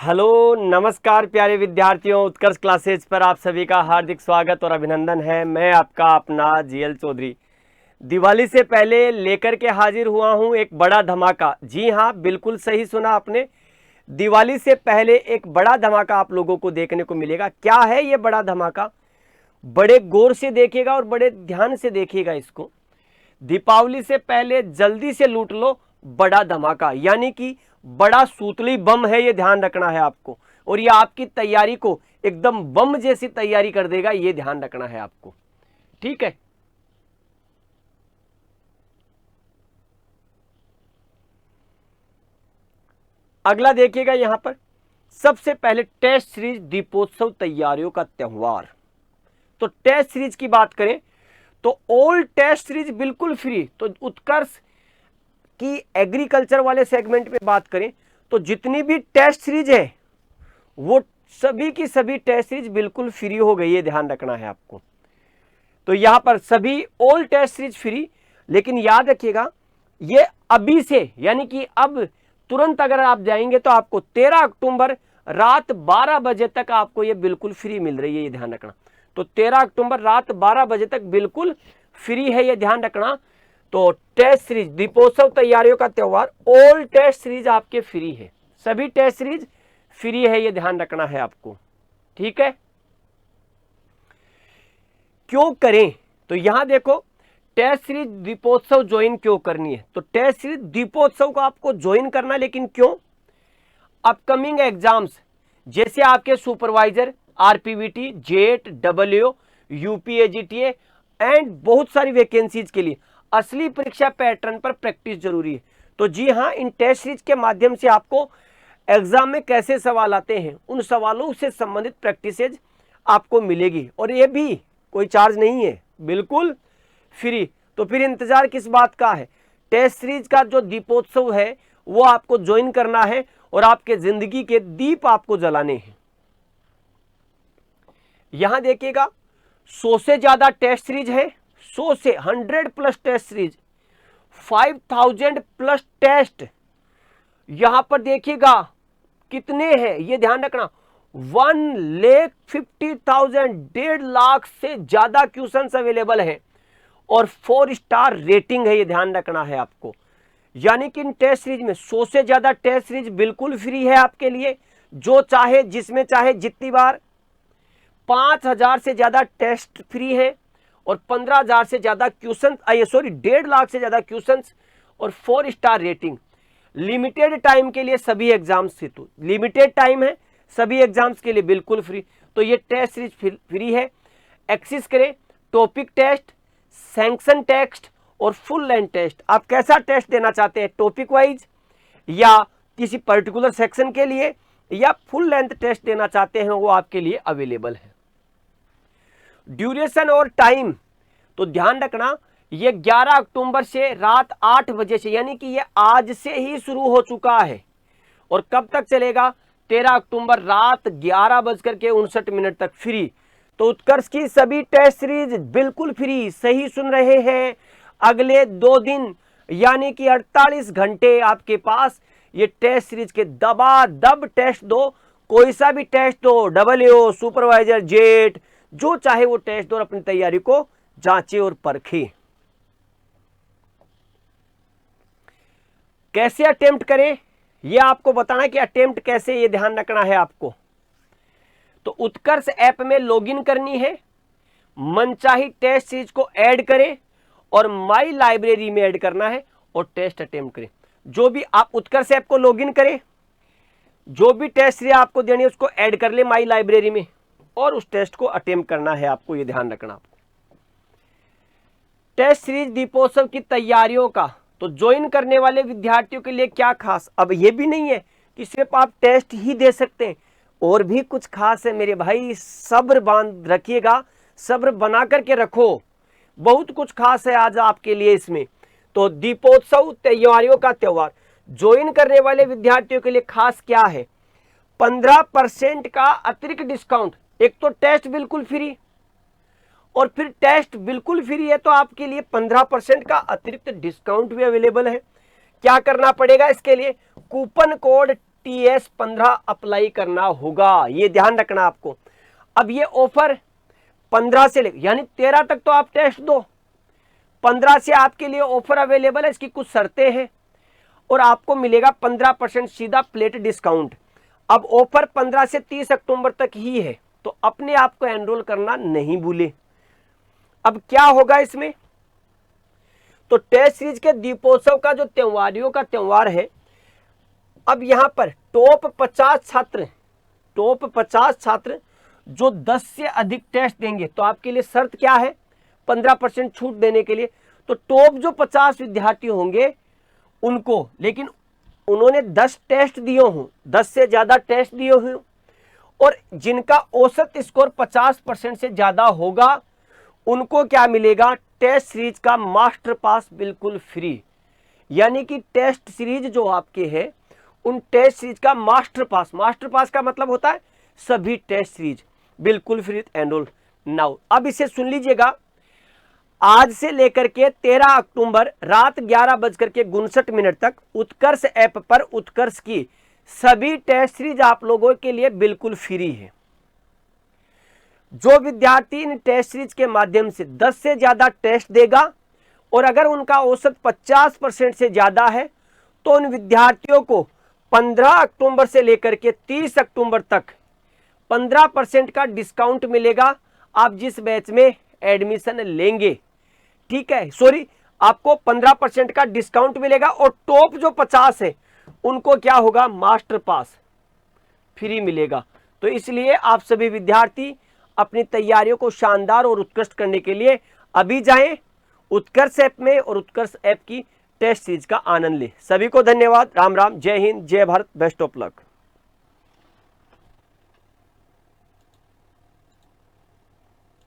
Hello नमस्कार प्यारे विद्यार्थियों, उत्कर्ष क्लासेज पर आप सभी का हार्दिक स्वागत और अभिनंदन है। मैं आपका अपना जीएल चौधरी दिवाली से पहले लेकर के हाजिर हुआ हूं एक बड़ा धमाका। जी हां, बिल्कुल सही सुना आपने। दिवाली से पहले एक बड़ा धमाका आप लोगों को देखने को मिलेगा। क्या है ये बड़ा धमाका? बड़े गौर से देखिएगा और बड़े ध्यान से देखिएगा इसको। दीपावली से पहले जल्दी से लूट लो बड़ा धमाका, यानी कि बड़ा सूतली बम है, ये ध्यान रखना है आपको। और ये आपकी तैयारी को एकदम बम जैसी तैयारी कर देगा, ये ध्यान रखना है आपको। ठीक है, अगला देखिएगा यहां पर। सबसे पहले टेस्ट सीरीज दीपोत्सव तैयारियों का त्योहार। तो टेस्ट सीरीज की बात करें तो ऑल टेस्ट सीरीज बिल्कुल फ्री। तो उत्कर्ष की एग्रीकल्चर वाले सेगमेंट में बात करें तो जितनी भी टेस्ट सीरीज है वो सभी की सभी टेस्ट सीरीज बिल्कुल फ्री हो गई है, ध्यान रखना है आपको। तो यहां पर सभी ऑल टेस्ट सीरीज फ्री, लेकिन याद रखिएगा ये अभी से, यानी कि अब तुरंत अगर आप जाएंगे तो आपको 13 अक्टूबर रात 12 बजे तक आपको ये बिल्कुल फ्री मिल रही है, ये ध्यान रखना। तो 13 अक्टूबर रात 12 बजे तक बिल्कुल फ्री है, ये ध्यान रखना। तो टेस्ट सीरीज दीपोत्सव तैयारियों का त्योहार ऑल टेस्ट सीरीज आपके फ्री है, सभी टेस्ट सीरीज फ्री है, ये ध्यान रखना है आपको। ठीक है, क्यों करें? तो यहां देखो टेस्ट सीरीज दीपोत्सव ज्वाइन क्यों करनी है। तो टेस्ट सीरीज दीपोत्सव को आपको ज्वाइन करना, लेकिन क्यों? अपकमिंग एग्जाम्स जैसे आपके सुपरवाइजर, आरपीवीटी, जेट, डब्ल्यू, यूपीएजीटीए एंड बहुत सारी वैकेंसीज के लिए असली परीक्षा पैटर्न पर प्रैक्टिस जरूरी है। तो जी हाँ, इन टेस्ट सीरीज के माध्यम से आपको एग्जाम में कैसे सवाल आते हैं उन सवालों से संबंधित प्रैक्टिसेज आपको मिलेगी, और ये भी कोई चार्ज नहीं है, बिल्कुल फ्री। तो फिर इंतजार किस बात का है? टेस्ट सीरीज का जो दीपोत्सव है वो आपको ज्वाइन करना है और आपके जिंदगी के दीप आपको जलाने हैं। यहां देखिएगा 100 से ज्यादा टेस्ट सीरीज है, 100 से 100 plus test series, 5000 plus test. यहां पर देखिएगा कितने हैं ये ध्यान रखना, 1,50,000, 1.5 लाख से ज्यादा क्वेश्चंस अवेलेबल हैं और 4 स्टार रेटिंग है, ये ध्यान रखना है आपको। यानी कि इन टेस्ट सीरीज में 100 से ज्यादा टेस्ट सीरीज बिल्कुल फ्री है आपके लिए, जो चाहे जिसमें चाहे जितनी बार। 5,000 से ज्यादा टेस्ट फ्री है और 15,000 से ज्यादा क्वेश्चन, 1.5 लाख से ज्यादा क्वेश्चंस और 4 स्टार रेटिंग। लिमिटेड टाइम के लिए सभी एग्जाम्स से, तो लिमिटेड टाइम है, सभी एग्जाम्स के लिए बिल्कुल फ्री। तो ये टेस्ट सीरीज फ्री है। एक्सेस करें टॉपिक टेस्ट, सैंक्शन टेस्ट और फुल लेंथ टेस्ट। आप कैसा टेस्ट देना चाहते हैं, टॉपिक वाइज या किसी पर्टिकुलर सेक्शन के लिए, या फुल लेंथ टेस्ट देना चाहते हैं, वो आपके लिए अवेलेबल है। ड्यूरेशन और टाइम तो ध्यान रखना, ये 11 अक्टूबर से रात 8 बजे से, यानी कि ये आज से ही शुरू हो चुका है और कब तक चलेगा? 13 अक्टूबर रात 11:59 तक फ्री। तो उत्कर्ष की सभी टेस्ट सीरीज बिल्कुल फ्री, सही सुन रहे हैं। अगले 2 दिन यानी कि 48 घंटे आपके पास ये टेस्ट सीरीज के दबादब टेस्ट दो, कोई सा भी टेस्ट दो, डब्ल्यू, सुपरवाइजर, जेट, जो चाहे वो टेस्ट दो और अपनी तैयारी को जांचे और परखे। कैसे अटेम्प्ट करें ये आपको बताना है कि अटेम्प्ट कैसे, ये ध्यान रखना है आपको। तो उत्कर्ष ऐप में लॉगिन करनी है, मनचाही टेस्ट सीरीज को ऐड करें और माई लाइब्रेरी में ऐड करना है और टेस्ट अटेम्प्ट करें। जो भी आप उत्कर्ष ऐप को लॉगिन करें, जो भी टेस्ट सीरीज आपको देनी है उसको ऐड कर ले माई लाइब्रेरी में और उस टेस्ट को अटेम्प्ट करना है आपको, ये ध्यान रखना आपको। टेस्ट सीरीज दीपोत्सव की तैयारियों का तो ज्वाइन करने वाले विद्यार्थियों के लिए क्या खास? अब ये भी नहीं है कि सिर्फ आप टेस्ट ही दे सकते हैं, और भी कुछ खास है मेरे भाई, सब्र बांध रखिएगा, सब्र बना करके रखो, बहुत कुछ खास है आज आपके लिए इसमें। तो दीपोत्सव तैयारियों का त्योहार ज्वाइन करने वाले विद्यार्थियों के लिए खास क्या है? 15% का अतिरिक्त डिस्काउंट। एक तो टेस्ट बिल्कुल फ्री और फिर टेस्ट बिल्कुल फ्री है, तो आपके लिए 15% का अतिरिक्त डिस्काउंट भी अवेलेबल है। क्या करना पड़ेगा इसके लिए? कूपन कोड TS 15 अप्लाई करना होगा, ये ध्यान रखना आपको। अब ये ऑफर 15 से ले यानी 13 तक तो आप टेस्ट दो, 15 से आपके लिए ऑफर अवेलेबल है, इसकी कुछ शर्तें हैं और आपको मिलेगा 15% सीधा प्लेट डिस्काउंट। अब ऑफर 15 से 30 अक्टूबर तक ही है, तो अपने आप को एनरोल करना नहीं भूले। अब क्या होगा इसमें, तो टेस्ट सीरीज के दीपोत्सव का जो त्योहारियों का त्योहार है, अब यहां पर टॉप 50 छात्र जो 10 से अधिक टेस्ट देंगे, तो आपके लिए शर्त क्या है, 15% छूट देने के लिए। तो टॉप जो 50 विद्यार्थी होंगे उनको, लेकिन उन्होंने 10 टेस्ट दिए हों, 10 से ज्यादा टेस्ट दिए हों और जिनका औसत स्कोर 50% से ज्यादा होगा, उनको क्या मिलेगा, टेस्ट सीरीज का मास्टर पास बिल्कुल फ्री। यानी कि टेस्ट सीरीज जो आपके हैं, उन टेस्ट सीरीज का मास्टर पास का मतलब होता है सभी टेस्ट सीरीज बिल्कुल फ्री एनरोल नाउ। अब इसे सुन लीजिएगा, आज से लेकर के 13 अक्टूबर रात 11:59 तक उत्कर्ष ऐप पर उत्कर्ष की सभी टेस्ट सीरीज आप लोगों के लिए बिल्कुल फ्री है। जो विद्यार्थी इन टेस्ट सीरीज के माध्यम से 10 से ज्यादा टेस्ट देगा और अगर उनका औसत 50% से ज्यादा है, तो उन विद्यार्थियों को 15 अक्टूबर से लेकर के 30 अक्टूबर तक 15% का डिस्काउंट मिलेगा, आप जिस बैच में एडमिशन लेंगे। ठीक है, सॉरी, आपको 15% का डिस्काउंट मिलेगा और टॉप जो 50 है उनको क्या होगा, मास्टर पास फ्री मिलेगा। तो इसलिए आप सभी विद्यार्थी अपनी तैयारियों को शानदार और उत्कृष्ट करने के लिए अभी जाएं उत्कर्ष ऐप में और उत्कर्ष ऐप की टेस्ट सीरीज का आनंद लें। सभी को धन्यवाद, राम राम, जय हिंद, जय भारत, बेस्ट ऑफ लक।